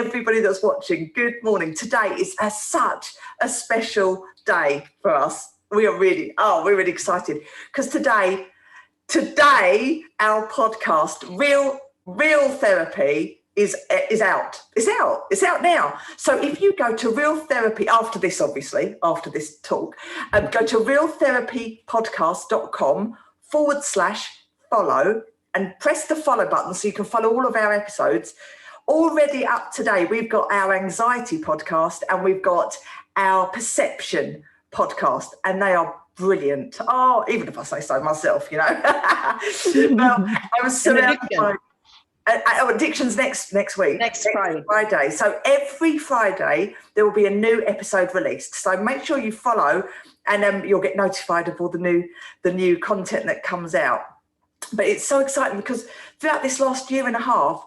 Everybody that's watching, good morning. Today is such a special day for us. We're really excited because today our podcast, Real Therapy, is out. It's out now. So if you go to Real Therapy after this talk, go to realtherapypodcast.com/follow and press the follow button so you can follow all of our episodes. Already up today, we've got our anxiety podcast and we've got our perception podcast, and they are brilliant. Oh, even if I say so myself, Well, I was surrounded by addictions next week. Next Friday. So every Friday there will be a new episode released. So make sure you follow, and you'll get notified of all the new content that comes out. But it's so exciting because throughout this last year and a half,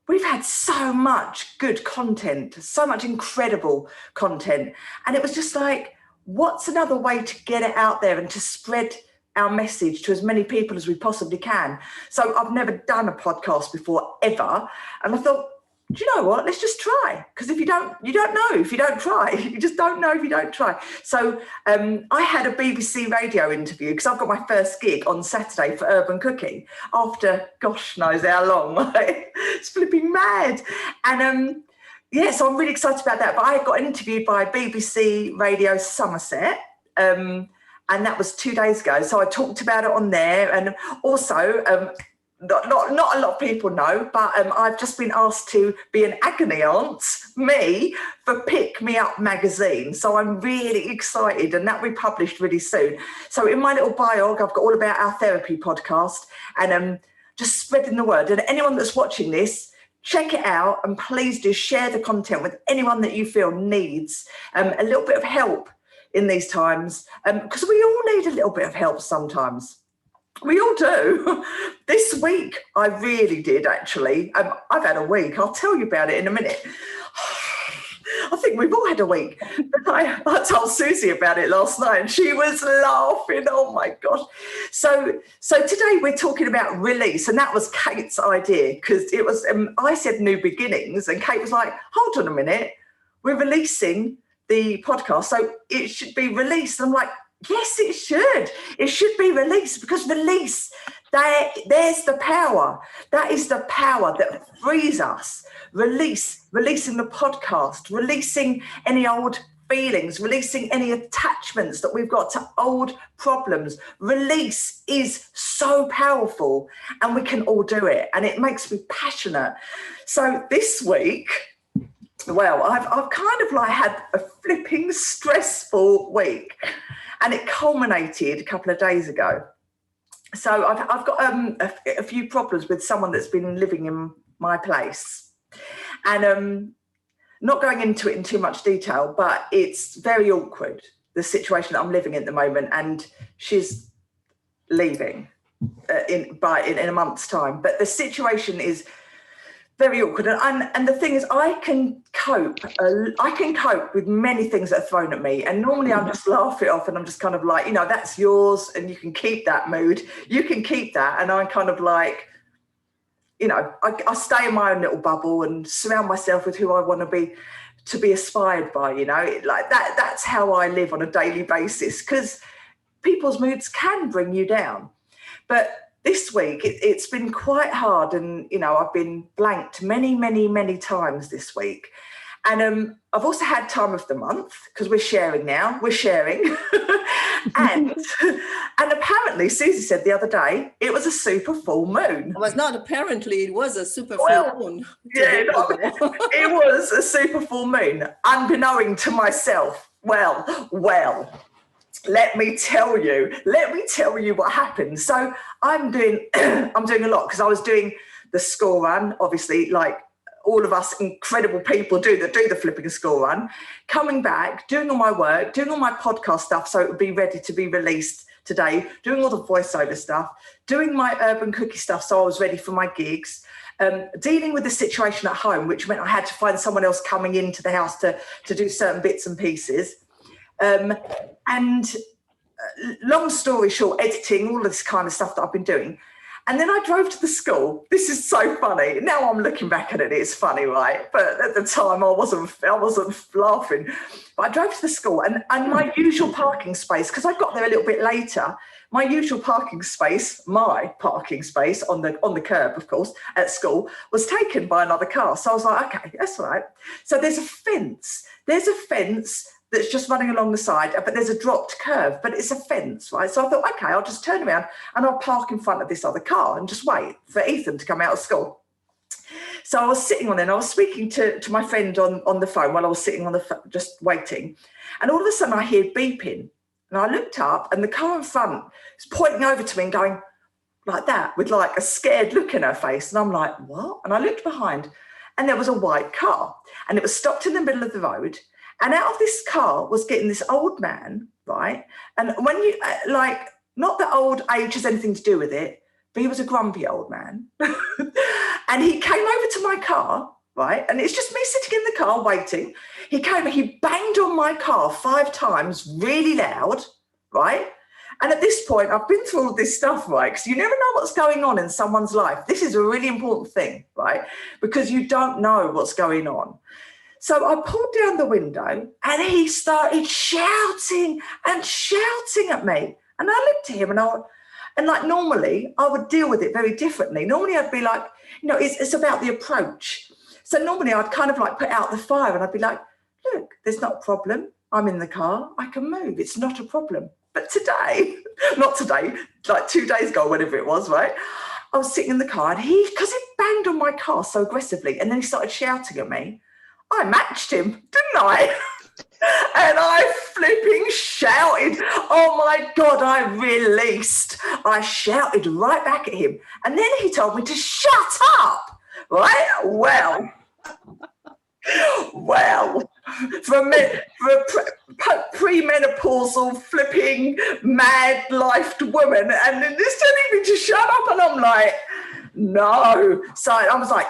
we've had so much good content, so much incredible content. And it was just like, what's another way to get it out there and to spread our message to as many people as we possibly can? So I've never done a podcast before, ever. And I thought, do you know what? Let's just try. Because if you don't know if you don't try. You just don't know if you don't try. So I had a BBC radio interview because I've got my first gig on Saturday for Urban Cooking after gosh knows how long. It's flipping mad. And so I'm really excited about that. But I got interviewed by BBC Radio Somerset. And that was 2 days ago. So I talked about it on there. And also, not a lot of people know, but I've just been asked to be an agony aunt, for Pick Me Up magazine. So I'm really excited, and that will be published really soon. So in my little bio, I've got all about our therapy podcast and just spreading the word. And anyone that's watching this, check it out, and please do share the content with anyone that you feel needs a little bit of help in these times, because we all need a little bit of help sometimes. We all do. This week, I really did, actually. I've had a week. I'll tell you about it in a minute. I think we've all had a week. But I told Susie about it last night, and she was laughing. Oh, my gosh. So today we're talking about release, and that was Kate's idea, because it was, I said new beginnings, and Kate was like, hold on a minute. We're releasing the podcast, so it should be released. And I'm like, yes, it should. It should be released, because release, there's the power. That is the power that frees us. Releasing the podcast, releasing any old feelings, releasing any attachments that we've got to old problems. Release is so powerful, and we can all do it. And it makes me passionate. So this week, well, I've kind of like had a flipping stressful week. And it culminated a couple of days ago. So I've got a few problems with someone that's been living in my place. And not going into it in too much detail, but it's very awkward, the situation that I'm living in at the moment. And she's leaving in a month's time. But the situation is very awkward. And the thing is, I can cope with many things that are thrown at me. And normally I just laugh it off, and I'm just kind of like, that's yours, and you can keep that mood. You can keep that. And I'm kind of like, I stay in my own little bubble and surround myself with who I want to be aspired by, like that. That's how I live on a daily basis, because people's moods can bring you down. But this week, it's been quite hard, and, I've been blanked many, many, many times this week. And I've also had time of the month, because we're sharing now. We're sharing. and apparently, Susie said the other day, it was a super full moon. It was not apparently, it was a super full moon. Yeah, it was a super full moon, unbeknown to myself. Well. Let me tell you what happened. So I'm doing a lot, because I was doing the school run, obviously, like all of us incredible people do the flipping school run, coming back, doing all my work, doing all my podcast stuff so it would be ready to be released today, doing all the voiceover stuff, doing my urban cookie stuff so I was ready for my gigs, dealing with the situation at home, which meant I had to find someone else coming into the house to do certain bits and pieces. And long story short, editing, all of this kind of stuff that I've been doing. And then I drove to the school. This is so funny. Now I'm looking back at it, it's funny, right? But at the time I wasn't laughing. But I drove to the school and my usual parking space, because I got there a little bit later, my parking space on the curb, of course, at school, was taken by another car. So I was like, okay, that's all right. So there's a fence that's just running along the side, but there's a dropped curve, but it's a fence, right? So I thought, okay, I'll just turn around and I'll park in front of this other car and just wait for Ethan to come out of school. So I was sitting on there and I was speaking to my friend on the phone while I was sitting on just waiting. And all of a sudden I hear beeping. And I looked up and the car in front was pointing over to me and going like that with like a scared look in her face. And I'm like, what? And I looked behind and there was a white car and it was stopped in the middle of the road. And out of this car was getting this old man, right? And when you, not that old age has anything to do with it, but he was a grumpy old man. And he came over to my car, right? And it's just me sitting in the car waiting. He banged on my car 5 times really loud, right? And at this point, I've been through all this stuff, right? Because you never know what's going on in someone's life. This is a really important thing, right? Because you don't know what's going on. So I pulled down the window and he started shouting at me. And I looked at him and like normally I would deal with it very differently. Normally I'd be like, it's about the approach. So normally I'd kind of like put out the fire and I'd be like, look, there's not a problem. I'm in the car. I can move. It's not a problem. But not today, like 2 days ago, whatever it was, right? I was sitting in the car and because he banged on my car so aggressively and then he started shouting at me. I matched him, didn't I? And I flipping shouted. Oh my God, I shouted right back at him. And then he told me to shut up, right? Well, for a premenopausal, flipping, mad-lifed woman, and then this telling me to shut up, and I'm like, no. So I was like,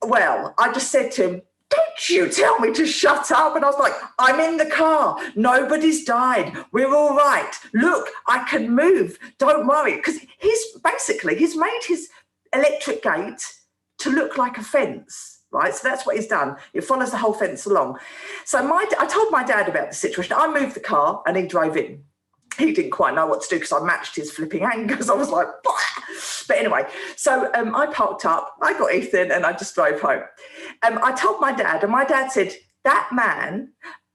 well, I just said to him, don't you tell me to shut up. And I was like, I'm in the car. Nobody's died. We're all right. Look, I can move. Don't worry. Because he's made his electric gate to look like a fence, right? So that's what he's done. It follows the whole fence along. So I told my dad about the situation. I moved the car and he drove in. He didn't quite know what to do because I matched his flipping anger because I was like, bah! But anyway, so I parked up, I got Ethan and I just drove home. I told my dad and my dad said, that man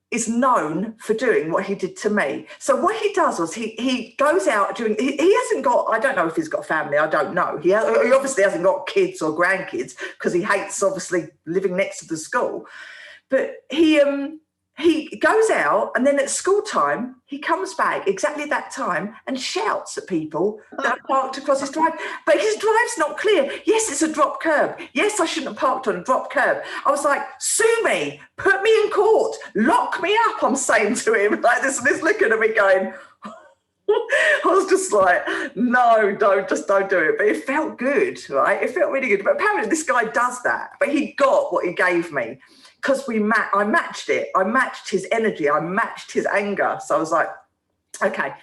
is known for doing what he did to me. So what he does was he goes out doing, he hasn't got, I don't know if he's got family, I don't know. He obviously hasn't got kids or grandkids because he hates obviously living next to the school. But he goes out and then at school time, he comes back exactly that time and shouts at people that are parked across his drive. But his drive's not clear. Yes, it's a drop curb. Yes, I shouldn't have parked on a drop curb. I was like, sue me, put me in court, lock me up, I'm saying to him. Like this looking at me going, I was just like, no, don't do it. But it felt good, right? It felt really good. But apparently this guy does that. But he got what he gave me. Because I matched it. I matched his energy. I matched his anger. So I was like, okay.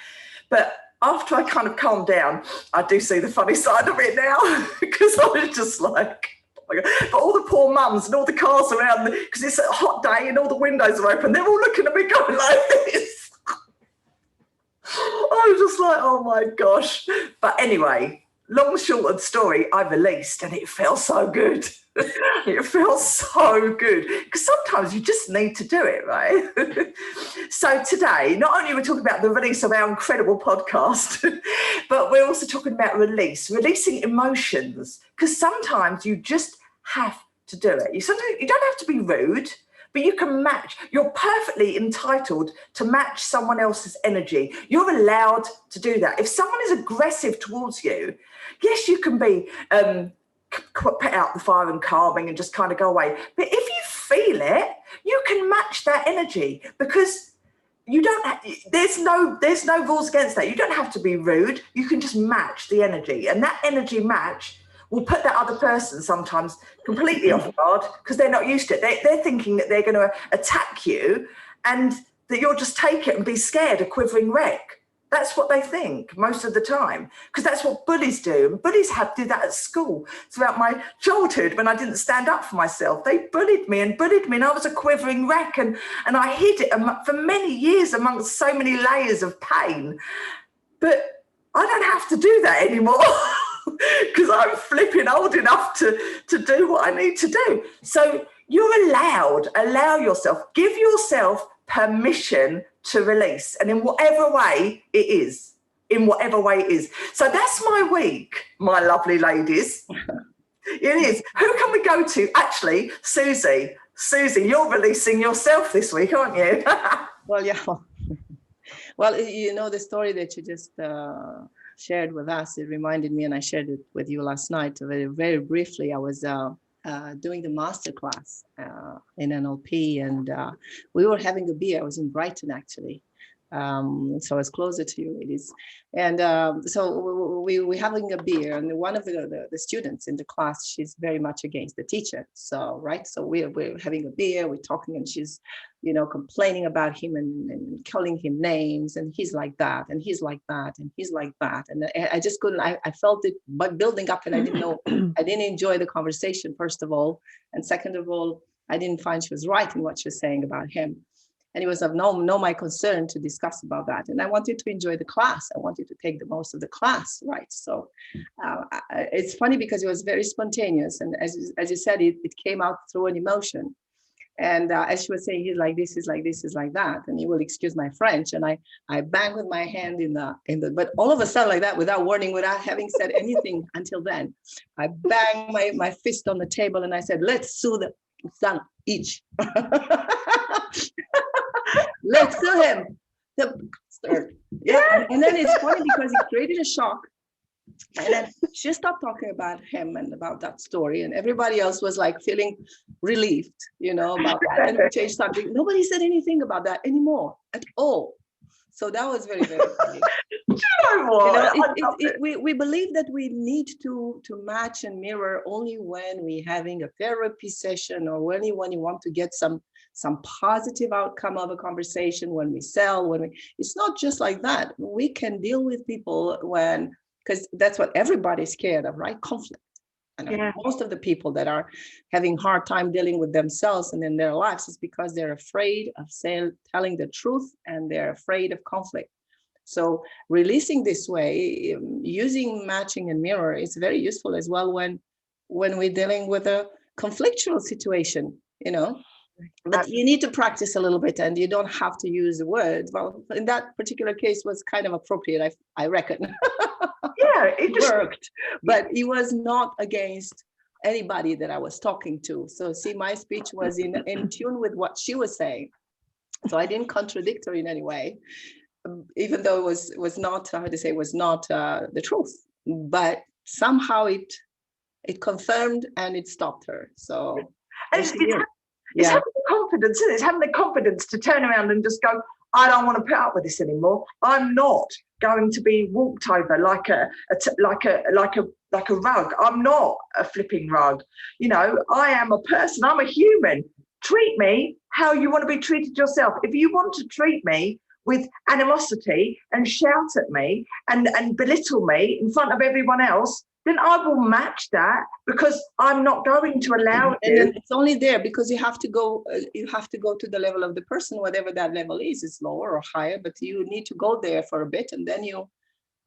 But after I kind of calmed down, I do see the funny side of it now because I was just like, oh my God. But all the poor mums and all the cars around, because it's a hot day and all the windows are open, they're all looking at me going like this. I was just like, oh my gosh. But anyway, long, short of the story, I released and it felt so good. It feels so good because sometimes you just need to do it, right? So today, not only are we talking about the release of our incredible podcast, but we're also talking about releasing emotions, because sometimes you just have to do it. You don't have to be rude, but you can match. You're perfectly entitled to match someone else's energy. You're allowed to do that. If someone is aggressive towards you, yes, you can be put out the fire and calming and just kind of go away. But if you feel it, you can match that energy, because you don't. There's no rules against that. You don't have to be rude. You can just match the energy, and that energy match will put that other person sometimes completely off guard because they're not used to it. They're thinking that they're going to attack you, and that you'll just take it and be scared, a quivering wreck. That's what they think most of the time, because that's what bullies do. And bullies do that at school. Throughout my childhood, when I didn't stand up for myself, they bullied me, and I was a quivering wreck, and I hid it for many years amongst so many layers of pain. But I don't have to do that anymore because I'm flipping old enough to do what I need to do. So you're allow yourself, give yourself permission to release, and in whatever way it is. So that's my week, my lovely ladies. It is. Who can we go to? Actually, Susie, you're releasing yourself this week, aren't you? Well, yeah. Well, you know, the story that you just shared with us, it reminded me, and I shared it with you last night, very, very briefly. I was doing the masterclass in NLP, and we were having a beer. I was in Brighton, actually. So I was closer to you ladies. And so we were having a beer, and one of the students in the class, she's very much against the teacher. So, right. So we're having a beer, we're talking, and she's, you know, complaining about him and calling him names. And he's like that, and he's like that, and he's like that. And I just couldn't, I felt it building up, and I didn't know, I didn't enjoy the conversation, first of all. And second of all, I didn't find she was right in what she was saying about him. And it was of no my concern to discuss about that. And I wanted to enjoy the class. I wanted to take the most of the class, right? So it's funny because it was very spontaneous. And as you said, it came out through an emotion. And as she was saying, he's like this, is like this, is like that. And you will excuse my French. And I banged with my hand in the, but all of a sudden like that, without warning, without having said anything until then, I banged my fist on the table and I said, let's sue the son each. Let's sue him. Yeah. And then it's funny because it created a shock. And then she stopped talking about him and about that story. And everybody else was like feeling relieved, you know, about that. And we changed subject. Nobody said anything about that anymore at all. So that was very, very funny. We believe that we need to match and mirror only when we're having a therapy session, or when you want to get some positive outcome of a conversation, when we sell, it's not just like that. We can deal with people because that's what everybody's scared of, right? Conflict. And most of the people that are having hard time dealing with themselves and in their lives is because they're afraid of telling the truth, and they're afraid of conflict. So releasing this way, using matching and mirror is very useful as well when we're dealing with a conflictual situation, you know. But you need to practice a little bit, and you don't have to use the words. Well, in that particular case was kind of appropriate, I reckon. Yeah, it just worked, but it was not against anybody that I was talking to. So see, my speech was in tune with what she was saying. So I didn't contradict her in any way, even though it was not, how to say, was not the truth. But somehow it confirmed and it stopped her. So it's having the confidence, isn't it? It's having the confidence to turn around and just go, I don't want to put up with this anymore. I'm not going to be walked over like a rug. I'm not a flipping rug. You know, I am a person. I'm a human. Treat me how you want to be treated yourself. If you want to treat me with animosity and shout at me and belittle me in front of everyone else, then I will match that, because I'm not going to allow it. And it's only there because you have to go to the level of the person, whatever that level is. It's lower or higher, but you need to go there for a bit, and then you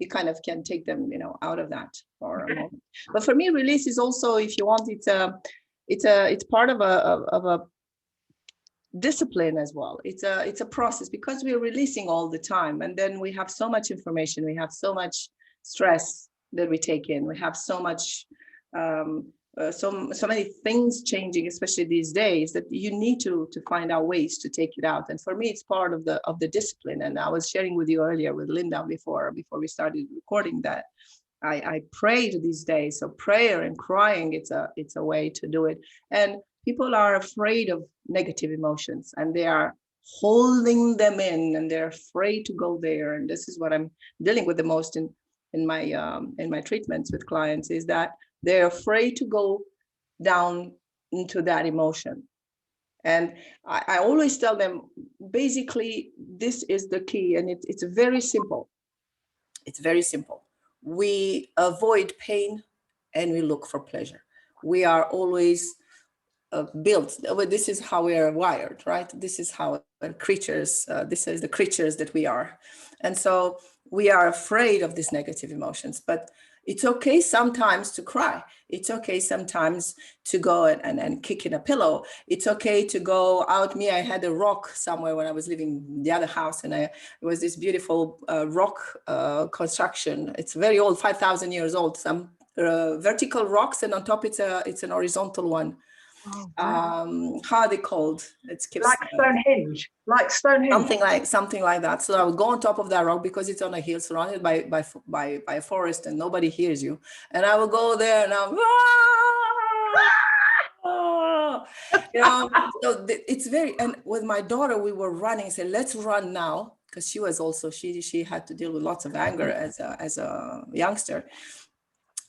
kind of can take them, you know, out of that for a moment. But for me, release is also, if you want, it's part of a discipline as well. It's a process, because we're releasing all the time, and then we have so much information, we have so much stress that we take in, we have so much so many things changing, especially these days, that you need to find out ways to take it out. And for me, it's part of the discipline. And I was sharing with you earlier with Linda before we started recording that I pray these days. So prayer and crying, it's a way to do it. And people are afraid of negative emotions, and they are holding them in, and they're afraid to go there. And this is what I'm dealing with the most in my treatments with clients, is that they're afraid to go down into that emotion. And I always tell them, basically, this is the key, and it's very simple. It's very simple. We avoid pain and we look for pleasure. We are always built. This is how we are wired, right? This is how creatures, this is the creatures that we are. And so we are afraid of these negative emotions, but it's okay sometimes to cry. It's okay sometimes to go and kick in a pillow. It's okay to go out. I had a rock somewhere when I was living in the other house, and it was this beautiful rock construction. It's very old, 5,000 years old, some vertical rocks, and on top it's an horizontal one. Oh, wow. How are they called? It skips like Stonehenge, something like that. So I would go on top of that rock because it's on a hill surrounded by a forest and nobody hears you. And I will go there and so it's very, and with my daughter, we were running, said, let's run now. Because she was also, she had to deal with lots of anger as a youngster.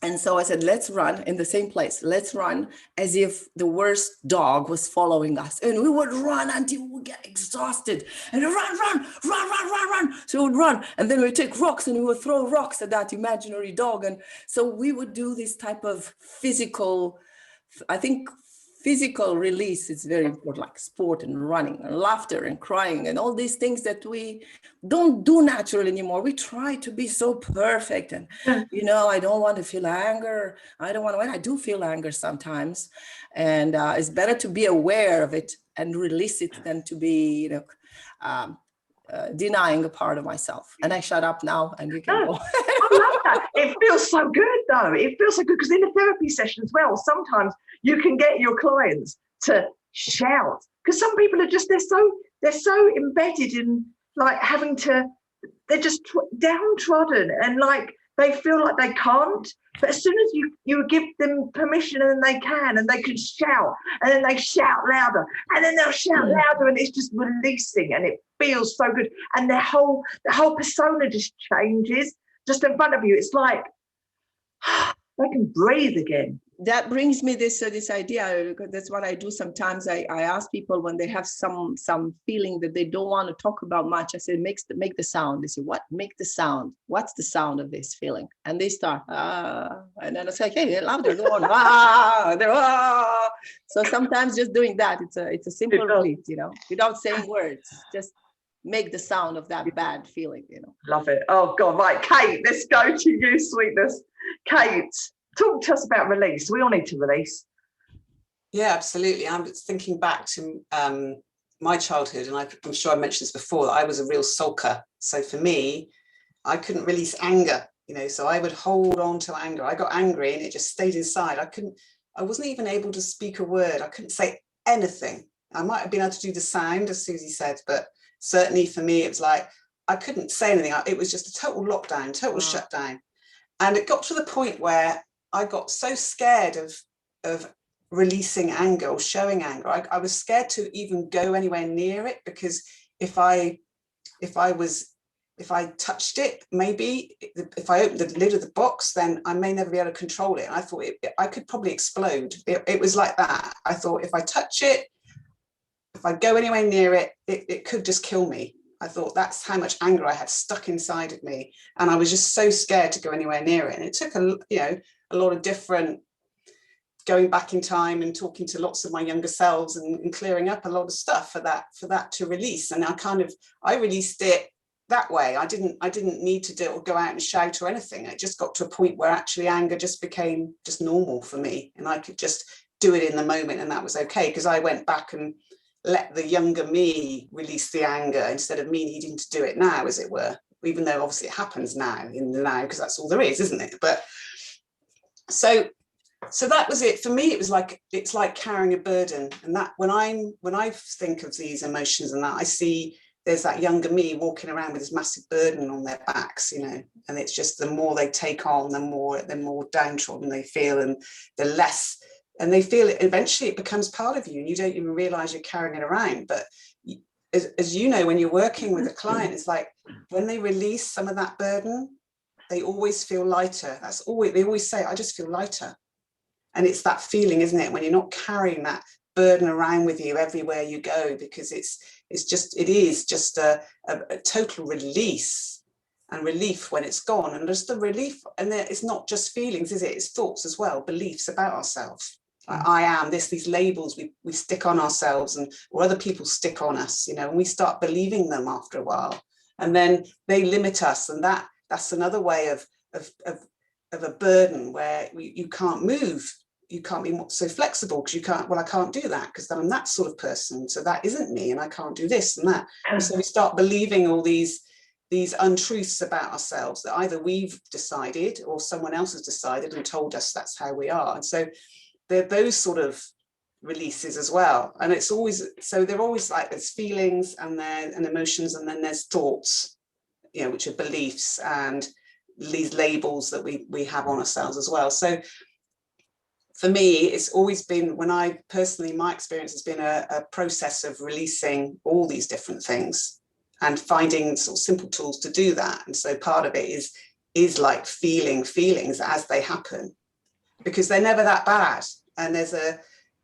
And so I said, let's run in the same place. Let's run as if the worst dog was following us. And we would run until we get exhausted. And run. So we would run. And then we'd take rocks and we would throw rocks at that imaginary dog. And so we would do this type of physical, I think physical release is very important, like sport and running and laughter and crying and all these things that we don't do naturally anymore. We try to be so perfect. And, I don't want to feel anger. I do feel anger sometimes. And it's better to be aware of it and release it than to be, denying a part of myself. And I shut up now and you can go. I love that. It feels so good though. It feels so good because in a therapy session as well, sometimes you can get your clients to shout because some people are just, they're so embedded in like having to, they're just downtrodden and like they feel like they can't. But as soon as you give them permission and they can shout and then they shout louder and then they'll shout louder and it's just releasing and it feels so good. And the whole persona just changes just in front of you. It's like they can breathe again. That brings me this idea, because that's what I do sometimes. I ask people when they have some feeling that they don't want to talk about much. I say, make the sound. They say, what? Make the sound. What's the sound of this feeling? And they start, and then I say, hey, louder, go on, So sometimes just doing that, it's a simple release, without saying words, just make the sound of that bad feeling, Love it. Oh God, right, Kate, let's go to you, sweetness. Kate, talk to us about release. We all need to release. Yeah, absolutely. I'm thinking back to my childhood, and I'm sure I mentioned this before, that I was a real sulker. So for me, I couldn't release anger, so I would hold on to anger. I got angry and it just stayed inside. I wasn't even able to speak a word. I couldn't say anything. I might have been able to do the sound, as Susie said, but certainly for me, it was like, I couldn't say anything. It was just a total lockdown, total shutdown. And it got to the point where I got so scared of releasing anger or showing anger. I was scared to even go anywhere near it, because if I touched it, maybe if I opened the lid of the box, then I may never be able to control it. And I thought I could probably explode. It was like that. I thought if I touch it, if I go anywhere near it, it could just kill me. I thought that's how much anger I had stuck inside of me. And I was just so scared to go anywhere near it. And it took a lot of different going back in time and talking to lots of my younger selves and clearing up a lot of stuff for that to release. And I released it that way. I didn't need to do it or go out and shout or anything. It just got to a point where actually anger just became just normal for me. And I could just do it in the moment, and that was okay, because I went back and let the younger me release the anger instead of me needing to do it now, as it were, even though obviously it happens now because that's all there is, isn't it? But so that was it for me. It's like carrying a burden. And that when I think of these emotions and that, I see there's that younger me walking around with this massive burden on their backs, and it's just the more they take on, the more downtrodden they feel, and the less. And they feel it, eventually it becomes part of you and you don't even realize you're carrying it around. But as you know, when you're working with a client, it's like when they release some of that burden, they always feel lighter. They always say, I just feel lighter. And it's that feeling, isn't it? When you're not carrying that burden around with you everywhere you go, because it is just a total release. and relief when it's gone. And just the relief, and it's not just feelings, is it? It's thoughts as well, beliefs about ourselves. Like, I am this, these labels we stick on ourselves, and or other people stick on us, you know, and we start believing them after a while, and then they limit us, and that's another way of a burden where you can't move. You can't be so flexible because you can't, well, I can't do that because I'm that sort of person, so that isn't me, and I can't do this and that. And so we start believing all these untruths about ourselves that either we've decided or someone else has decided and told us that's how we are. And so they're those sort of releases as well. And it's always, so they're always like, there's feelings and emotions, and then there's thoughts, you know, which are beliefs and these labels that we have on ourselves as well. So for me, it's always been, when I personally, my experience has been a process of releasing all these different things and finding sort of simple tools to do that. And so part of it is like feeling feelings as they happen, because they're never that bad. And there's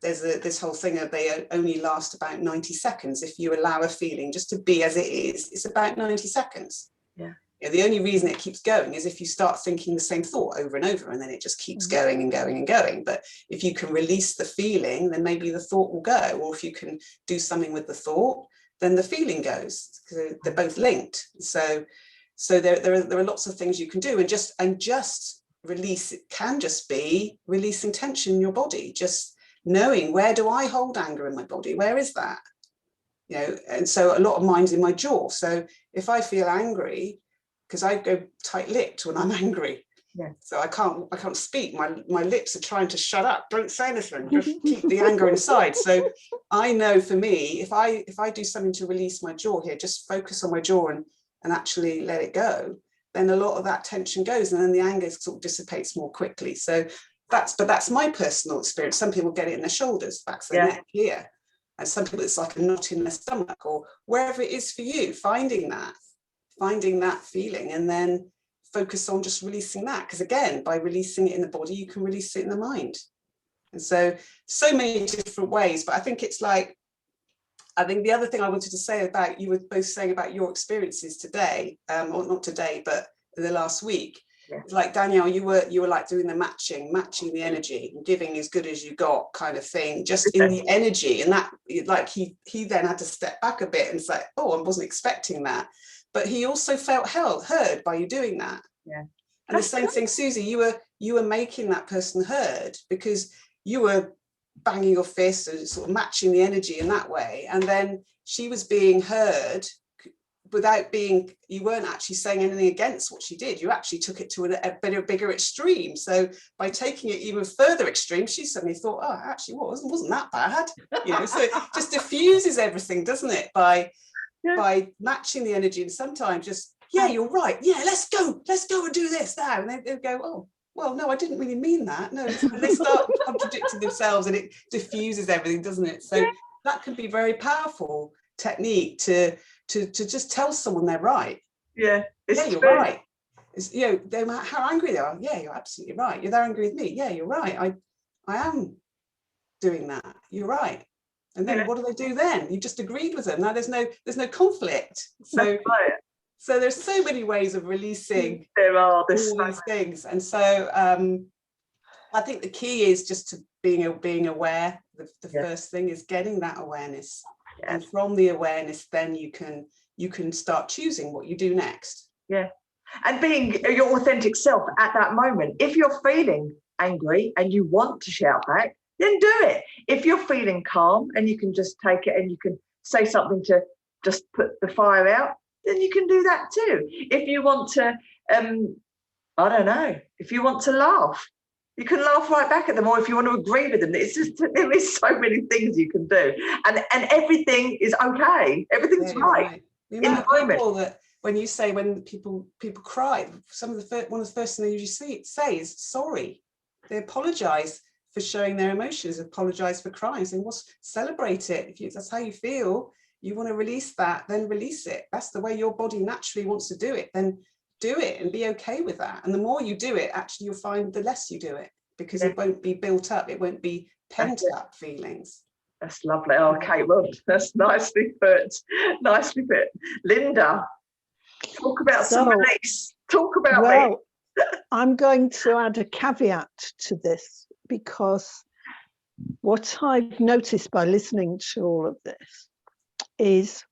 this whole thing of they only last about 90 seconds. If you allow a feeling just to be as it is, it's about 90 seconds. Yeah. You know, the only reason it keeps going is if you start thinking the same thought over and over, and then it just keeps going and going and going. But if you can release the feeling, then maybe the thought will go. Or if you can do something with the thought, then the feeling goes, because they're both linked. So there are lots of things you can do, and just release. It can just be releasing tension in your body, just knowing, where do I hold anger in my body? Where is that? You know, and so a lot of mine's in my jaw. So if I feel angry, because I go tight-lipped when I'm angry. Yeah. So I can't speak. My lips are trying to shut up. Don't say anything. Just keep the anger inside. So I know, for me, if I do something to release my jaw here, just focus on my jaw and actually let it go, then a lot of that tension goes, and then the anger sort of dissipates more quickly. So that's my personal experience. Some people get it in their shoulders, back of their neck here, and some people it's like a knot in their stomach, or wherever it is for you. Finding that feeling, and then focus on just releasing that, because again, by releasing it in the body, you can release it in the mind. And so many different ways. But I think it's like, I think the other thing I wanted to say about, you were both saying about your experiences today, or not today, but the last week. Yeah. Like Danielle, you were like doing the matching the energy, and giving as good as you got kind of thing, just in the energy. And that, like, he then had to step back a bit and say, oh, I wasn't expecting that. But he also felt heard by you doing that. Yeah. And the same thing, Susie, you were making that person heard, because you were banging your fist and sort of matching the energy in that way. And then she was being heard without being, you weren't actually saying anything against what she did. You actually took it to a bigger extreme. So by taking it even further extreme, she suddenly thought, oh, it actually wasn't that bad. You know, so it just diffuses everything, doesn't it? By matching the energy. And sometimes just, yeah, you're right. Yeah, let's go and do this now. And they go, oh, well, no, I didn't really mean that. No, and they start contradicting themselves, and it diffuses everything, doesn't it? So that can be a very powerful technique to just tell someone they're right. Yeah, you're right. It's, you know, no matter how angry they are, yeah, you're absolutely right. You're angry with me. Yeah, you're right. I am doing that. You're right. And then what do they do then? You just agreed with them. Now there's no conflict. So so there's so many ways of releasing all these things. And so I think the key is just to being aware. The first thing is getting that awareness. Yeah. And from the awareness, then you can start choosing what you do next. Yeah. And being your authentic self at that moment. If you're feeling angry and you want to shout back, then do it. If you're feeling calm and you can just take it and you can say something to just put the fire out, then you can do that too. If you want to, I don't know, if you want to laugh, you can laugh right back at them. Or if you want to agree with them, it's just, there is so many things you can do. And everything is okay. Everything's right. The amount of people that, when you say, when people cry, one of the first things they usually say is sorry. They apologize for showing their emotions, apologize for crying, saying, well, celebrate it. If that's how you feel, you want to release that, then release it. That's the way your body naturally wants to do it. Then do it and be okay with that. And the more you do it, actually, you'll find the less you do it, because it won't be built up. It won't be pent up feelings. That's lovely. Okay, well, that's nicely put. Nicely put. Linda. Talk about some release. Talk about well, I'm going to add a caveat to this, because what I've noticed by listening to all of this is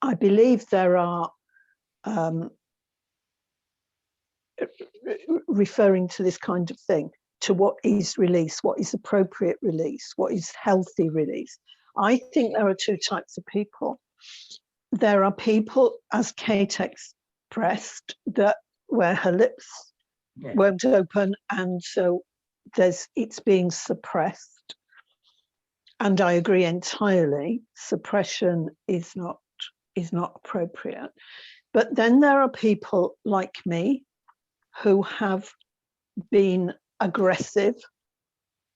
I believe there are, referring to this kind of thing, to what is release, what is appropriate release, what is healthy release. I think there are two types of people. There are people, as Kate expressed, that where her lips won't open, and so it's being suppressed. And I agree entirely. Suppression is not appropriate. But then there are people like me who have been aggressive,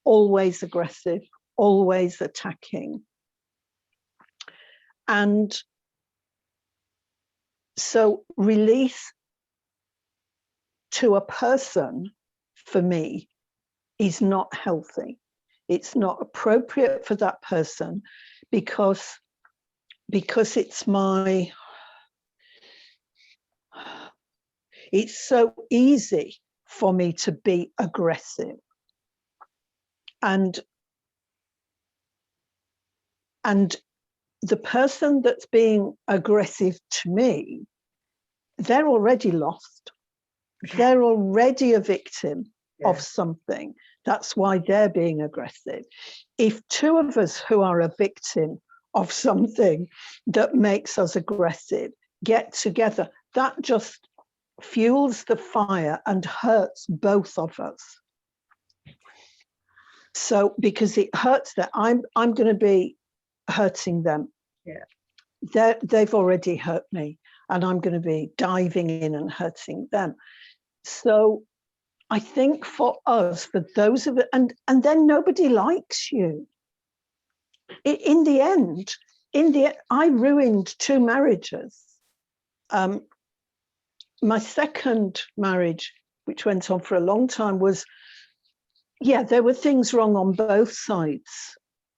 always attacking. And so release to a person, for me, is not healthy. It's not appropriate for that person, because it's so easy for me to be aggressive. And the person that's being aggressive to me, they're already lost. They're already a victim of something. That's why they're being aggressive. If two of us who are a victim of something that makes us aggressive get together, that just fuels the fire and hurts both of us. So because it hurts them, I'm going to be hurting them. They've already hurt me, and I'm going to be diving in and hurting them. So I think for us, for those of it, and then nobody likes you. In the end, I ruined 2 marriages. My second marriage, which went on for a long time, was, there were things wrong on both sides,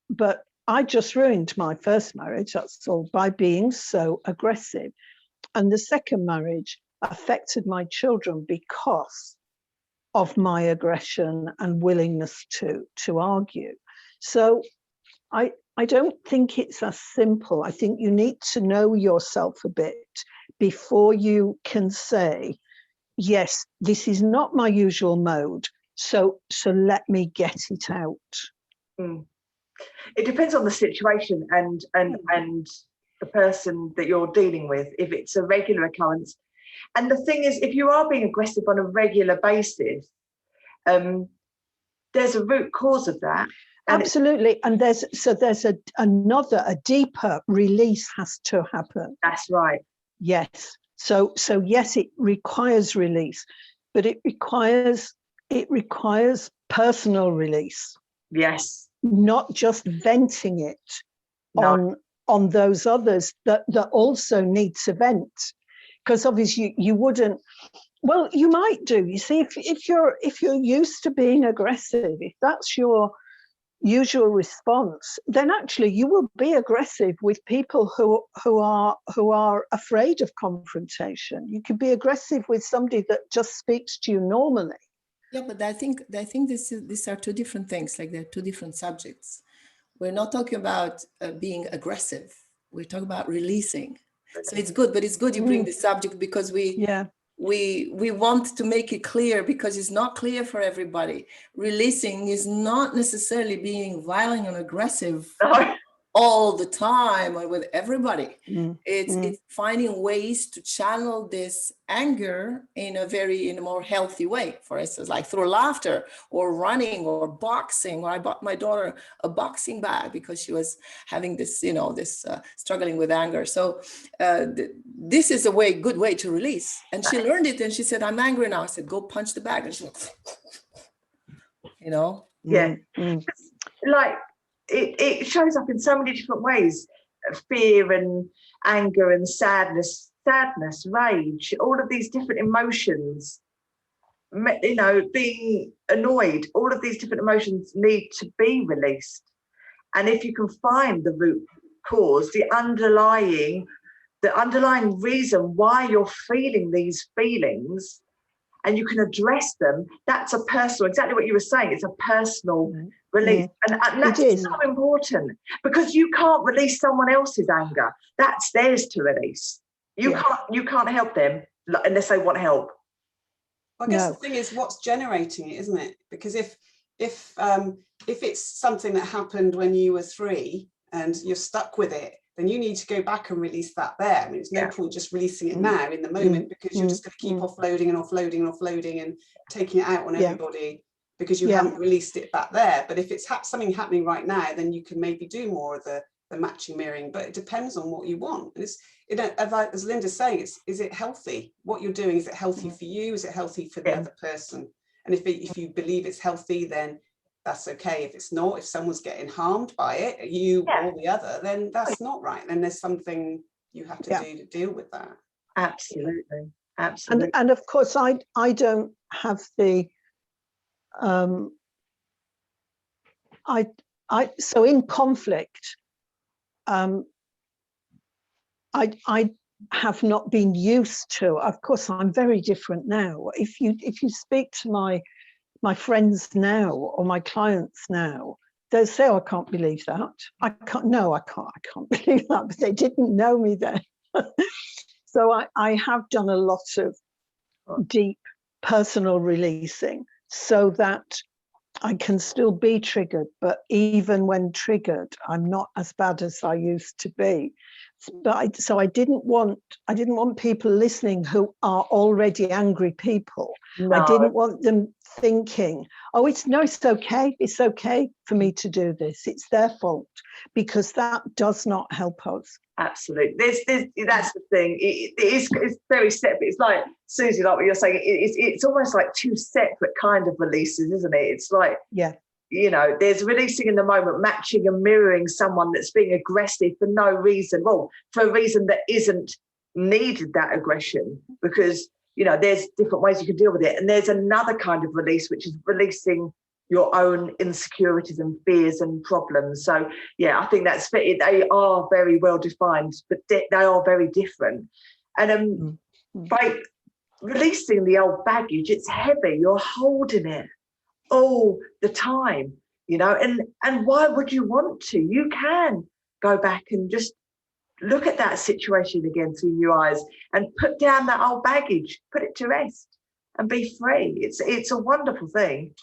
but I just ruined my first marriage, that's all, by being so aggressive. And the second marriage affected my children because of my aggression and willingness to argue. So I don't think it's as simple. I think you need to know yourself a bit before you can say, yes, this is not my usual mode, so let me get it out. It depends on the situation and the person that you're dealing with, if it's a regular occurrence. And the thing is, if you are being aggressive on a regular basis, there's a root cause of that. Absolutely. And there's a deeper release has to happen. That's right. Yes. So yes, it requires release, but it requires personal release. Yes. Not just venting it on those others that also need to vent. Because obviously you wouldn't, well, you might do. You see, if you're used to being aggressive, if that's your usual response, then actually you will be aggressive with people who are afraid of confrontation. You could be aggressive with somebody that just speaks to you normally. Yeah, but I think these are two different things. Like they're two different subjects. We're not talking about being aggressive. We're talking about releasing. So it's good, but it's good you bring the subject, because we want to make it clear, because it's not clear for everybody. Releasing is not necessarily being violent and aggressive all the time or with everybody. It's finding ways to channel this anger in a more healthy way. For instance, like through laughter or running or boxing. Or I bought my daughter a boxing bag because she was having this, struggling with anger. So this is a good way to release. And she learned it, and she said, "I'm angry now." I said, "Go punch the bag." And she went, Like it shows up in so many different ways: fear and anger and sadness, rage, all of these different emotions, being annoyed, all of these different emotions need to be released. And if you can find the root cause, the the underlying reason why you're feeling these feelings, and you can address them. That's a personal, exactly what you were saying, it's a personal release. And that's so important, because you can't release someone else's anger. That's theirs to release. You can't help them unless they want help. I guess the thing is what's generating it, isn't it? Because if it's something that happened when you were 3 and you're stuck with it, then you need to go back and release that there. I mean, it's no point just releasing it now in the moment, because you're just going to keep offloading and offloading and offloading and taking it out on everybody because you haven't released it back there. But if it's something happening right now, then you can maybe do more of the matching mirroring, but it depends on what you want. And as Linda's saying, is it healthy? What you're doing, is it healthy for you? Is it healthy for the other person? And if you believe it's healthy, then that's okay. If it's not, if someone's getting harmed by it, you or the other, then that's not right. Then there's something you have to do to deal with that. Absolutely. And of course, I don't have the so in conflict, I have not been used to. Of course, I'm very different now. If you speak to my friends now or my clients now, they'll say, "Oh, I can't believe that. I can't believe that," but they didn't know me then. So I have done a lot of deep personal releasing so that I can still be triggered, but even when triggered, I'm not as bad as I used to be. But so I didn't want people listening who are already angry people. No. I didn't want them thinking, "Oh, it's okay. It's okay for me to do this. It's their fault," because that does not help us. Absolutely. That's the thing. It's very separate. It's like, Susie, like what you're saying, it's almost like two separate kind of releases, isn't it? It's like, there's releasing in the moment, matching and mirroring someone that's being aggressive for no reason. Well, for a reason that isn't needed, that aggression, because, there's different ways you can deal with it. And there's another kind of release, which is releasing your own insecurities and fears and problems. So I think that's it. They are very well defined, but they are very different. And by releasing the old baggage, it's heavy. You're holding it all the time, and why would you want to? You can go back and just look at that situation again through your eyes and put down that old baggage, put it to rest and be free. It's a wonderful thing.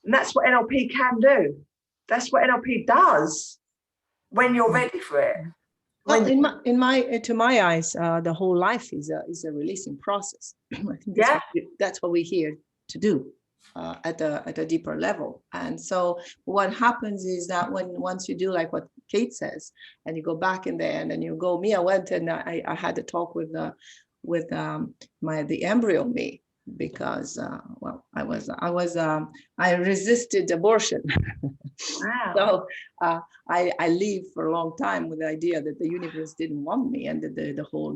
And that's what NLP can do. That's what NLP does when you're ready for it. Well, to my eyes, the whole life is a releasing process. I think that's what we're here to do at a deeper level. And so what happens is that once you do like what Kate says, and you go back in there, and then you go, I went and I had a talk with the embryo me, because I resisted abortion. Wow. So I lived for a long time with the idea that the universe didn't want me, and that the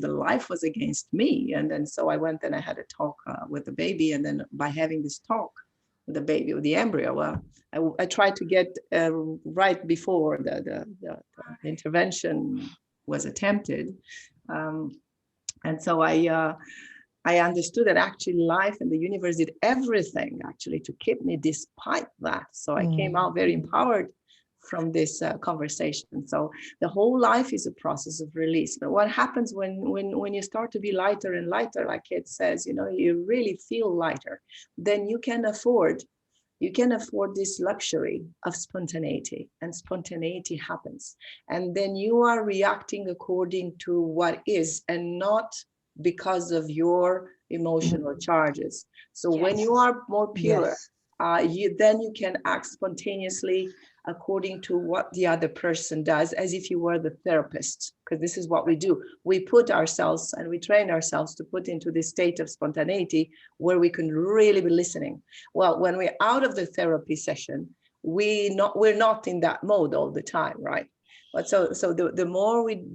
life was against me. And then so I went and I had a talk with the baby, and then by having this talk with the baby, with the embryo, I tried to get right before the intervention was attempted, and so I understood that actually life and the universe did everything actually to keep me despite that. So I came out very empowered from this conversation. So the whole life is a process of release. But what happens when you start to be lighter and lighter, like Kate says, you really feel lighter, then you can afford this luxury of spontaneity, and spontaneity happens. And then you are reacting according to what is, and not because of your emotional charges. So when you are more pure, then you can act spontaneously according to what the other person does, as if you were the therapist, because this is what we do. We put ourselves and we train ourselves to put into this state of spontaneity where we can really be listening. Well, when we're out of the therapy session, we're not in that mode all the time, right? But so the more we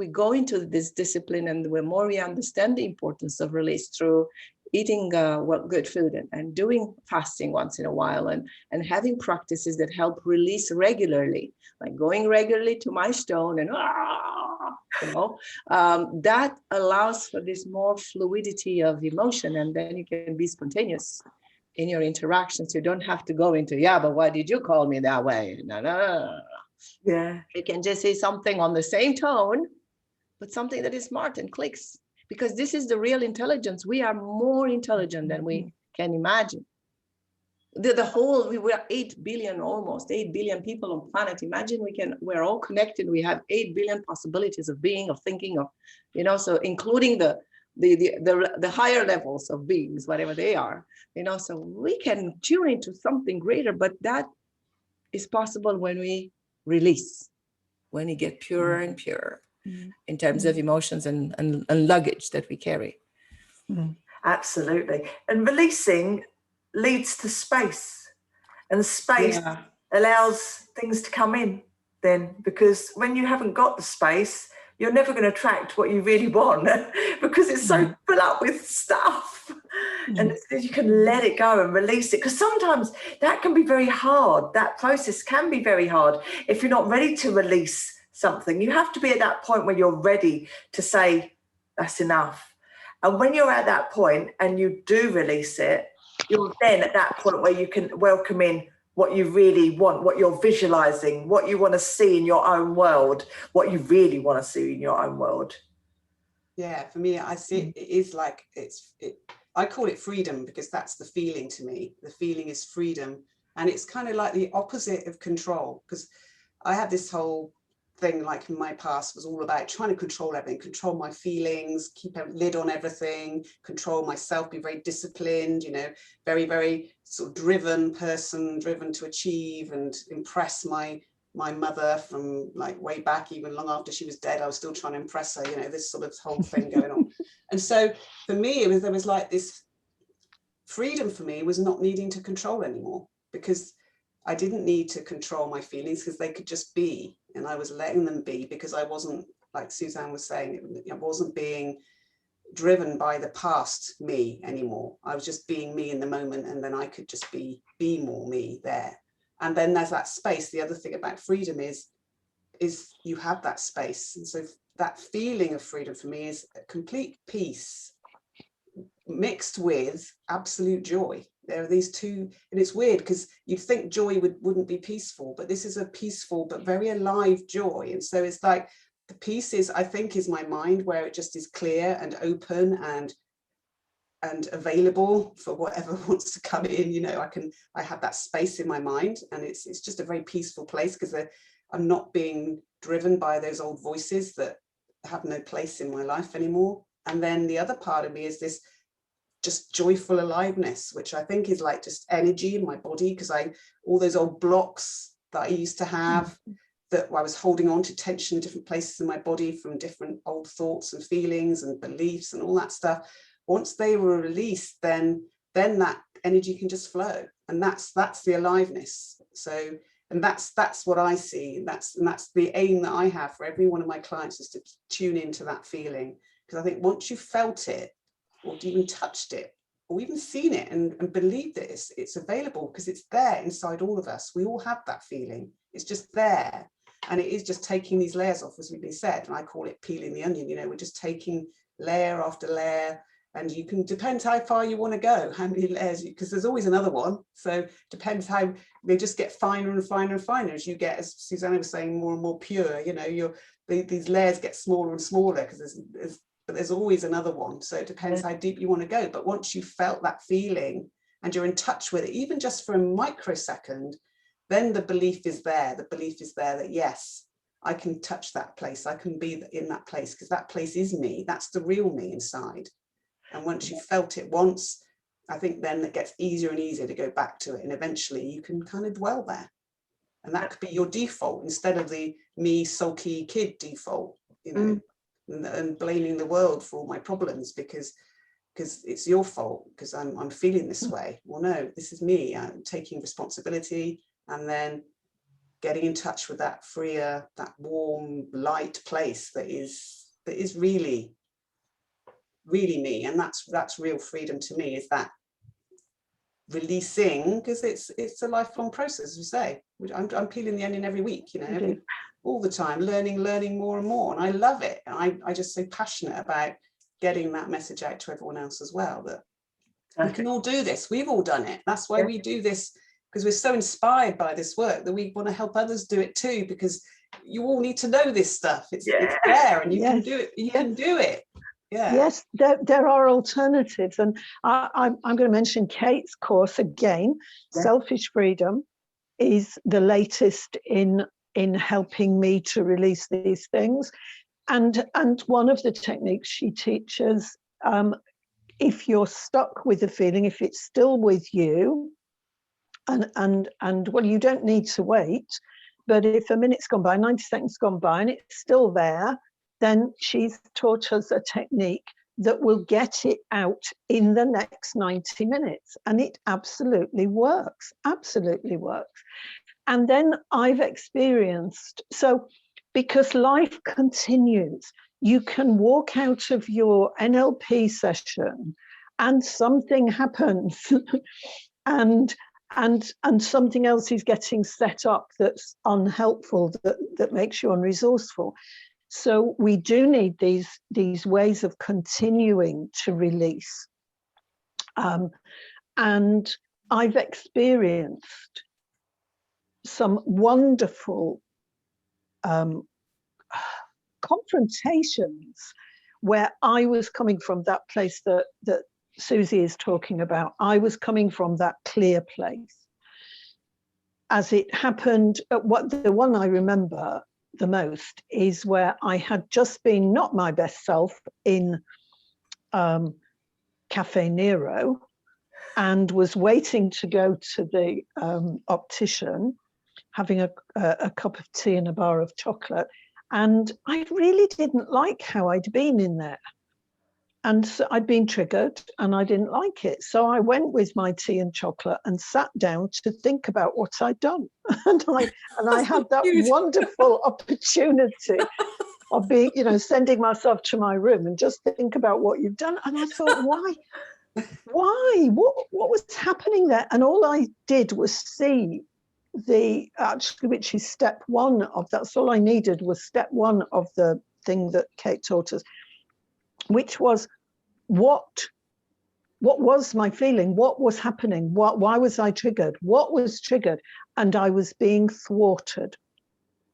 go into this discipline, and the more we understand the importance of release through eating good food and doing fasting once in a while, and having practices that help release regularly, like going regularly to my stone and that allows for this more fluidity of emotion, and then you can be spontaneous in your interactions. You don't have to go into, yeah, but why did you call me that way? No. Yeah. You can just say something on the same tone, but something that is smart and clicks, because this is the real intelligence. We are more intelligent than we can imagine. We were 8 billion, almost 8 billion people on planet. Imagine we're all connected. We have 8 billion possibilities of being, of thinking, of, so including the higher levels of beings, whatever they are, so we can tune into something greater, but that is possible when we release, when we get purer and purer in terms of emotions and luggage that we carry. Absolutely. And releasing leads to space, and space allows things to come in then, because when you haven't got the space, you're never going to attract what you really want because it's so full up with stuff. And you can let it go and release it, because sometimes that can be very hard. That process can be very hard if you're not ready to release something. You have to be at that point where you're ready to say, that's enough. And when you're at that point and you do release it, you're then at that point where you can welcome in what you really want, what you're visualizing, what you want to see in your own world, what you really want to see in your own world. Yeah, for me, I see it is like I call it freedom, because that's the feeling to me. The feeling is freedom. And it's kind of like the opposite of control, because I had this whole thing, like in my past, was all about trying to control everything, control my feelings, keep a lid on everything, control myself, be very disciplined, very, very sort of driven person, driven to achieve and impress my mother from like way back, even long after she was dead. I was still trying to impress her, this sort of whole thing going on. And so for me, there was like this freedom for me was not needing to control anymore, because I didn't need to control my feelings, because they could just be, and I was letting them be, because I wasn't, like Suzanne was saying, I wasn't being driven by the past me anymore. I was just being me in the moment, and then I could just be more me there. And then there's that space. The other thing about freedom is you have that space. And so that feeling of freedom for me is a complete peace mixed with absolute joy. There are these two, and it's weird because you'd think joy wouldn't be peaceful, but this is a peaceful but very alive joy. And so it's like the peace is, I think, is my mind, where it just is clear and open and available for whatever wants to come in. I have that space in my mind, and it's just a very peaceful place, because I'm not being driven by those old voices that have no place in my life anymore. And then the other part of me is this just joyful aliveness, which I think is like just energy in my body, because all those old blocks that I used to have, that I was holding on to tension in different places in my body from different old thoughts and feelings and beliefs and all that stuff. Once they were released, then that energy can just flow, and that's the aliveness. So, and that's what I see. And that's the aim that I have for every one of my clients, is to tune into that feeling, because I think once you've felt it, or even touched it, or even seen it and believed that it's available, because it's there inside all of us. We all have that feeling. It's just there. And it is just taking these layers off, as we've been said. And I call it peeling the onion. We're just taking layer after layer. And you can, depends how far you want to go, how many layers, because there's always another one. So depends how they just get finer and finer and finer as you get, as Susanna was saying, more and more pure. These layers get smaller and smaller, because there's always another one. So it depends how deep you want to go. But once you felt that feeling and you're in touch with it, even just for a microsecond, then the belief is there. The belief is there that, yes, I can touch that place. I can be in that place, because that place is me. That's the real me inside. And once you've felt it once, I think then it gets easier and easier to go back to it. And eventually you can kind of dwell there. And that could be your default, instead of the me sulky kid default, and blaming the world for all my problems because it's your fault, because I'm feeling this way. Well, no, this is me. I'm taking responsibility, and then getting in touch with that freer, that warm, light place that is really, really me. And that's real freedom to me, is that releasing, because it's a lifelong process, as we say. I'm peeling the onion every week, all the time, learning more and more. And I love it. And I just so passionate about getting that message out to everyone else as well, that we can all do this. We've all done it. That's why we do this, because we're so inspired by this work that we want to help others do it too, because you all need to know this stuff. It's there, and you can do it. You can do it. Yeah. Yes, there are alternatives. And I'm going to mention Kate's course again. Selfish Freedom is the latest in helping me to release these things. And one of the techniques she teaches, if you're stuck with a feeling, if it's still with you, and well, you don't need to wait, but if a minute's gone by, 90 seconds gone by, and it's still there, then she's taught us a technique that will get it out in the next 90 minutes. And it absolutely works, And then I've experienced, so because life continues, you can walk out of your NLP session and something happens and something else is getting set up that's unhelpful, that makes you unresourceful. So we do need these ways of continuing to release. And I've experienced some wonderful confrontations where I was coming from that place that Susie is talking about. I was coming from that clear place. As it happened, the one I remember the most is where I had just been not my best self in Cafe Nero, and was waiting to go to the optician, having a cup of tea and a bar of chocolate. And I really didn't like how I'd been in there. And so I'd been triggered and I didn't like it. So I went with my tea and chocolate and sat down to think about what I'd done. and I had that wonderful opportunity of being, sending myself to my room and just think about what you've done. And I thought, why? What was happening there? And all I did was see which is step one of that's all I needed was step one of the thing that Kate taught us, which was what was my feeling? What was happening? Why was I triggered? What was triggered? And I was being thwarted.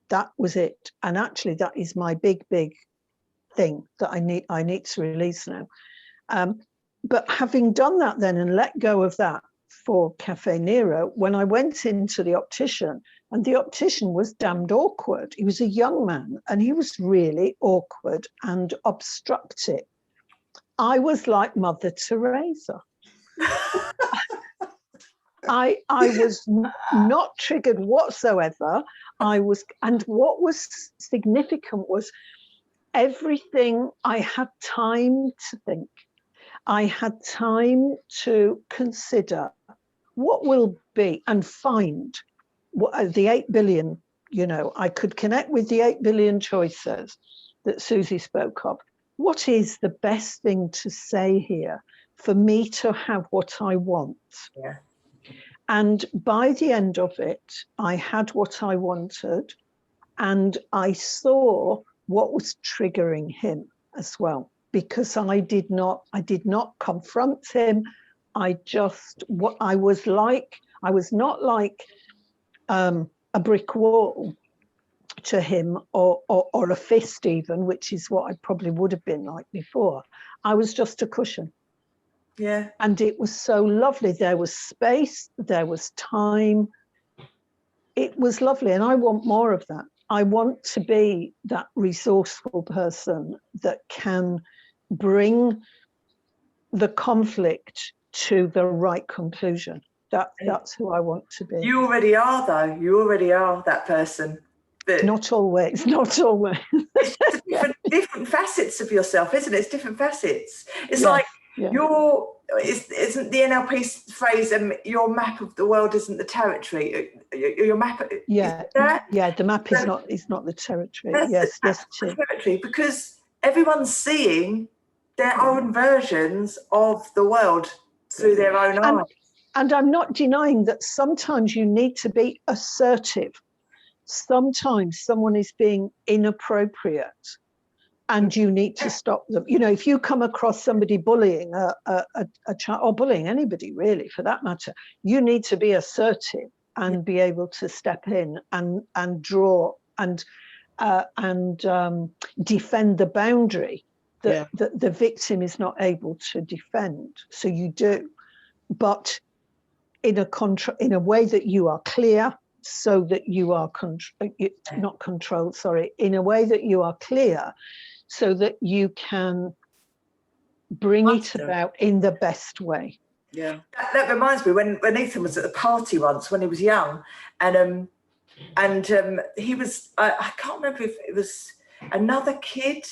That was it. And actually, that is my big thing that I need to release now. But having done that then and let go of that for Cafe Nero, when I went into the optician, and the optician was damned awkward. He was a young man and he was really awkward and obstructive. I was like Mother Teresa. I was not triggered whatsoever. And what was significant was everything. I had time to think. I had time to consider what will be and find what the 8 billion, I could connect with the 8 billion choices that Susie spoke of. What is the best thing to say here for me to have what I want? Yeah. And by the end of it, I had what I wanted, and I saw what was triggering him as well, because I did not confront him. I was not like a brick wall to him, or a fist even, which is what I probably would have been like before. I was just a cushion. Yeah. And it was so lovely. There was space, there was time. It was lovely. And I want more of that. I want to be that resourceful person that can bring the conflict to the right conclusion. That's who I want to be. You already are, though. You already are that person. But not always. It's just different facets of yourself, isn't it? It's different facets. It's like isn't the NLP phrase, your map of the world isn't the territory. Your map. The map is not the territory. Yes, the territory, because everyone's seeing their own versions of the world through their own eyes. And I'm not denying that sometimes you need to be assertive sometimes someone is being inappropriate and you need to stop them. You know, if you come across somebody bullying a child, or bullying anybody really for that matter, you need to be assertive and be able to step in and draw and defend the boundary that the victim is not able to defend. So you do, but in a way that you are clear, so that you are not controlled, sorry, in a way that you are clear, so that you can bring it about in the best way. Yeah, that reminds me when Ethan was at the party once when he was young, and he was I can't remember if it was another kid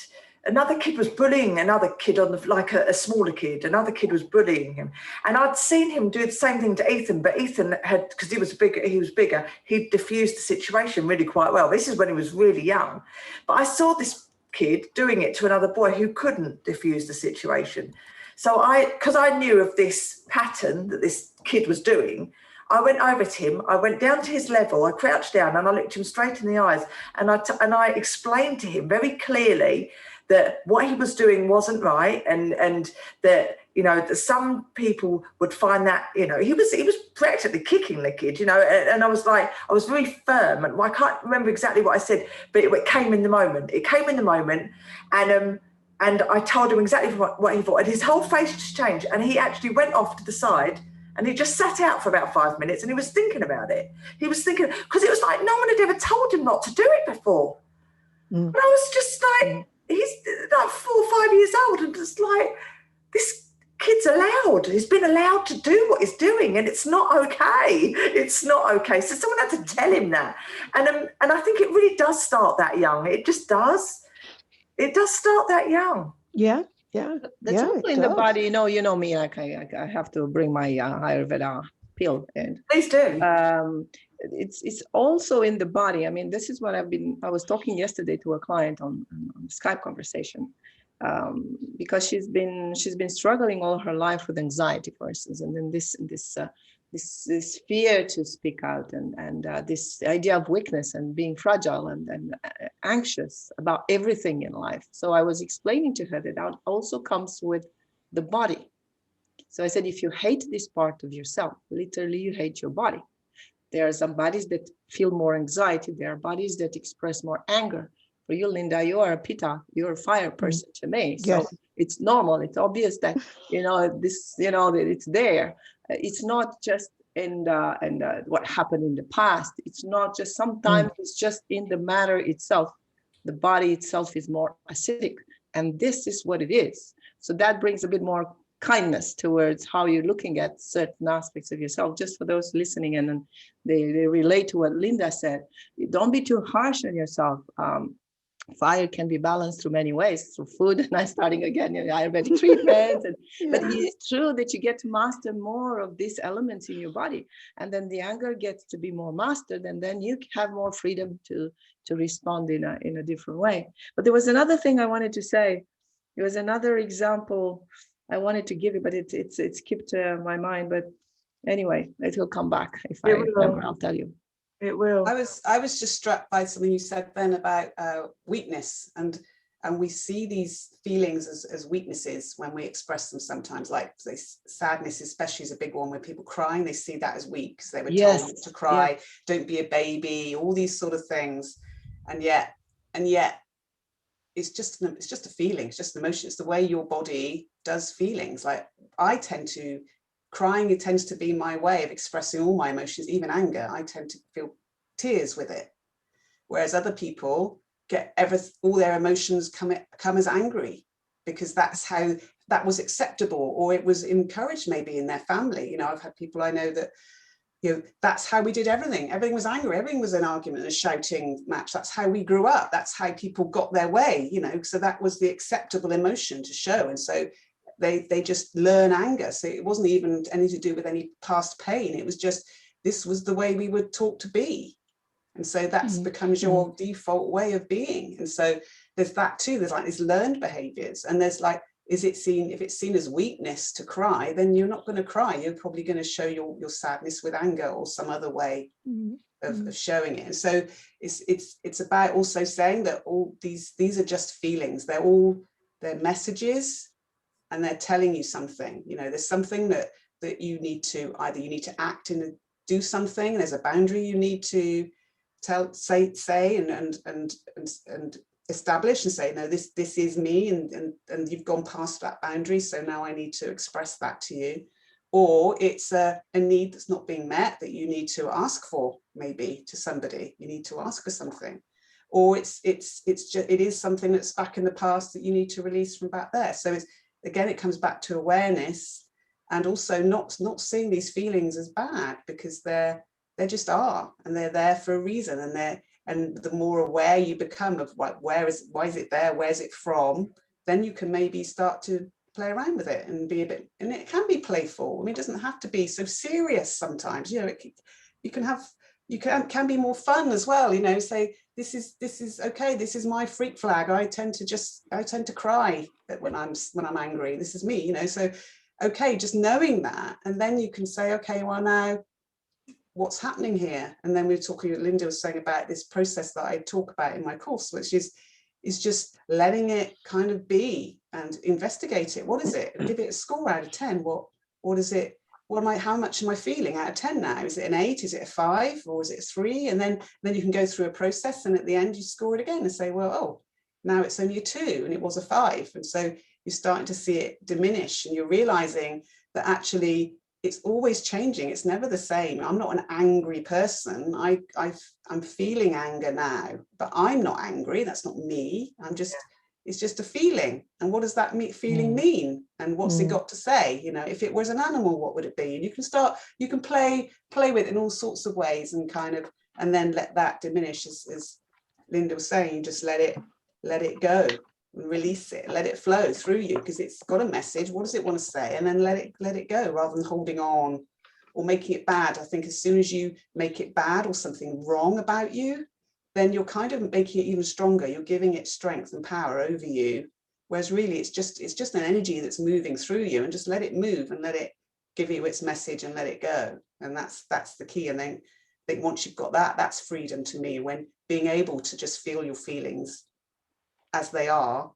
was bullying another kid on the, like a smaller kid. Another kid was bullying him, and I'd seen him do the same thing to Ethan, but Ethan had, because he was bigger, he'd diffused the situation really quite well. This is when he was really young, but I saw this kid doing it to another boy who couldn't diffuse the situation. So because I knew of this pattern that this kid was doing, I went over to him, I went down to his level, I crouched down and I looked him straight in the eyes, and I explained to him very clearly that what he was doing wasn't right, and that, you know, that some people would find that, you know, he was practically kicking the kid, you know, and I was very firm, and I can't remember exactly what I said, but it came in the moment. It came in the moment, and I told him exactly what he thought, and his whole face just changed, and he actually went off to the side, and he just sat out for about 5 minutes, and he was thinking about it. He was thinking, because it was like no one had ever told him not to do it before. And I was just like, he's like 4 or 5 years old, and just like, this kid's allowed. He's been allowed to do what he's doing, and it's not okay. It's not okay. So someone had to tell him that, and I think it really does start that young. It just does. It does start that young. Yeah. That's also in the body. You know me. Like I have to bring my Ayurveda pill, and please do. It's also in the body. I mean, this is what I was talking yesterday to a client on Skype conversation, because she's been struggling all her life with anxiety, for instance, and then this fear to speak out, and this idea of weakness and being fragile and anxious about everything in life. So I was explaining to her that also comes with the body. So I said, if you hate this part of yourself, literally you hate your body. There are some bodies that feel more anxiety. There are bodies that express more anger. For you, Linda, you are a Pitta, you're a fire person to me. So yes. It's normal. It's obvious that, that it's there. It's not just in what happened in the past. It's not just, sometimes it's just in the matter itself. The body itself is more acidic, and this is what it is. So that brings a bit more kindness towards how you're looking at certain aspects of yourself. Just for those listening and they relate to what Linda said, don't be too harsh on yourself. Fire can be balanced through many ways, through food, and I'm starting again, Ayurvedic treatments. But it's true that you get to master more of these elements in your body, and then the anger gets to be more mastered, and then you have more freedom to respond in a different way. But there was another thing I wanted to say. There was another example I wanted to give you, but it's skipped my mind. But anyway, it will come back. If I remember, I'll tell you. It will. I was just struck by something you said then about weakness, and we see these feelings as weaknesses when we express them sometimes. Like sadness especially is a big one. When people crying, they see that as weak because they were told not to cry, don't be a baby, all these sort of things, and yet it's just a feeling, it's just an emotion. It's the way your body does feelings. Like crying, it tends to be my way of expressing all my emotions, even anger. I tend to feel tears with it. Whereas other people get all their emotions come as angry, because that's how that was acceptable, or it was encouraged maybe in their family. I've had people I know that, that's how we did everything. Everything was angry. Everything was an argument, a shouting match. That's how we grew up. That's how people got their way, so that was the acceptable emotion to show. And so they just learn anger. So it wasn't even anything to do with any past pain. It was just, this was the way we were taught to be. And so that becomes your default way of being. And so there's that too. There's like these learned behaviors. And there's like, if it's seen as weakness to cry, then you're not going to cry. You're probably going to show your sadness with anger or some other way of showing it. And so it's about also saying that all these are just feelings. They're messages, and they're telling you something. You know, there's something that you need to act and do something. There's a boundary you need to say and establish and say, no, this is me, and you've gone past that boundary, so now I need to express that to you. Or it's a need that's not being met that you need to ask for, maybe to somebody. You need to ask for something. Or it is something that's back in the past that you need to release from back there. So it comes back to awareness, and also not seeing these feelings as bad, because they just are, and they're there for a reason. And the more aware you become of why is it there, where's it from, then you can maybe start to play around with it and be a bit, and it can be playful. I mean, it doesn't have to be so serious sometimes. You know, you can be more fun as well. You know, say this is okay. This is my freak flag. I tend to cry when I'm angry. This is me. You know, so okay, just knowing that, and then you can say, okay, well now, what's happening here? And then Linda was saying about this process that I talk about in my course, which is just letting it kind of be and investigate it. What is it? Give it a score out of 10. What is it? How much am I feeling out of 10 now? Is it an 8? Is it a 5? Or is it a 3? And then you can go through a process, and at the end you score it again and say, well, oh, now it's only a 2 and it was a 5. And so you're starting to see it diminish, and you're realizing that actually it's always changing. It's never the same. I'm not an angry person. I'm feeling anger now, but I'm not angry. That's not me. It's just a feeling. And what does that feeling mean? And what's it got to say? You know, if it was an animal, what would it be? And you can play with it in all sorts of ways, and and then let that diminish, as Linda was saying. Just let it go and release it, let it flow through you, because it's got a message. What does it want to say? And then let it go, rather than holding on or making it bad. I think as soon as you make it bad or something wrong about you, then you're kind of making it even stronger. You're giving it strength and power over you. Whereas really it's just an energy that's moving through you, and just let it move and let it give you its message and let it go. And that's the key. And then I think once you've got that, that's freedom to me, when being able to just feel your feelings as they are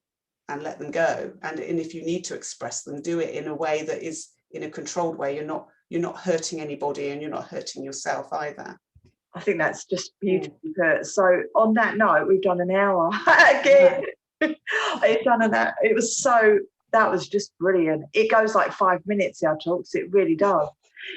and let them go. And if you need to express them, do it in a way that is in a controlled way. You're not hurting anybody, and you're not hurting yourself either. I think that's just beautifully put. So on that note, we've done an hour again. It's done an hour. That was just brilliant. It goes like 5 minutes, our talks. It really does.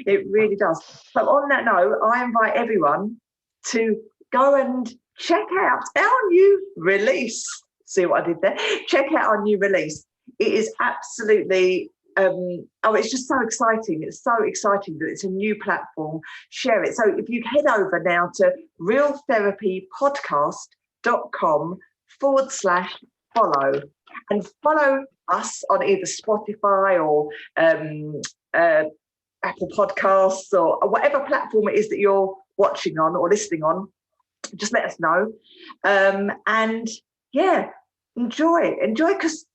It really does. So on that note, I invite everyone to go and check out our new release. See what I did there? Check out our new release. It is absolutely, it's just so exciting. It's so exciting that it's a new platform. Share it. So if you head over now to realtherapypodcast.com/follow, and follow us on either Spotify or Apple Podcasts, or whatever platform it is that you're watching on or listening on. Just let us know. And yeah, enjoy, because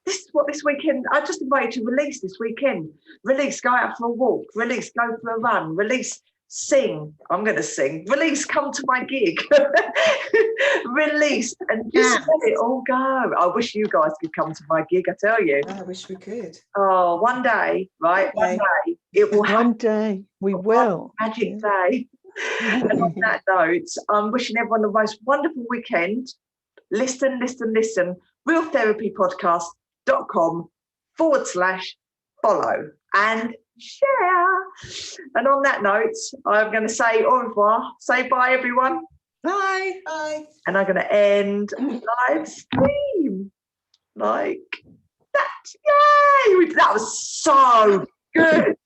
this is what this weekend, I just invite you to release this weekend. Release, go out for a walk. Release, go for a run. Release, sing. I'm going to sing. Release, come to my gig. Release, and just let it all go. I wish you guys could come to my gig, I tell you. I wish we could. Oh, one day, right? One day it will happen. One day we will. Magic day. And on that note, I'm wishing everyone the most wonderful weekend. Listen. realtherapypodcast.com/follow and share. And on that note, I'm going to say au revoir. Say bye, everyone. Bye. Bye. And I'm going to end live stream like that. Yay! That was so good.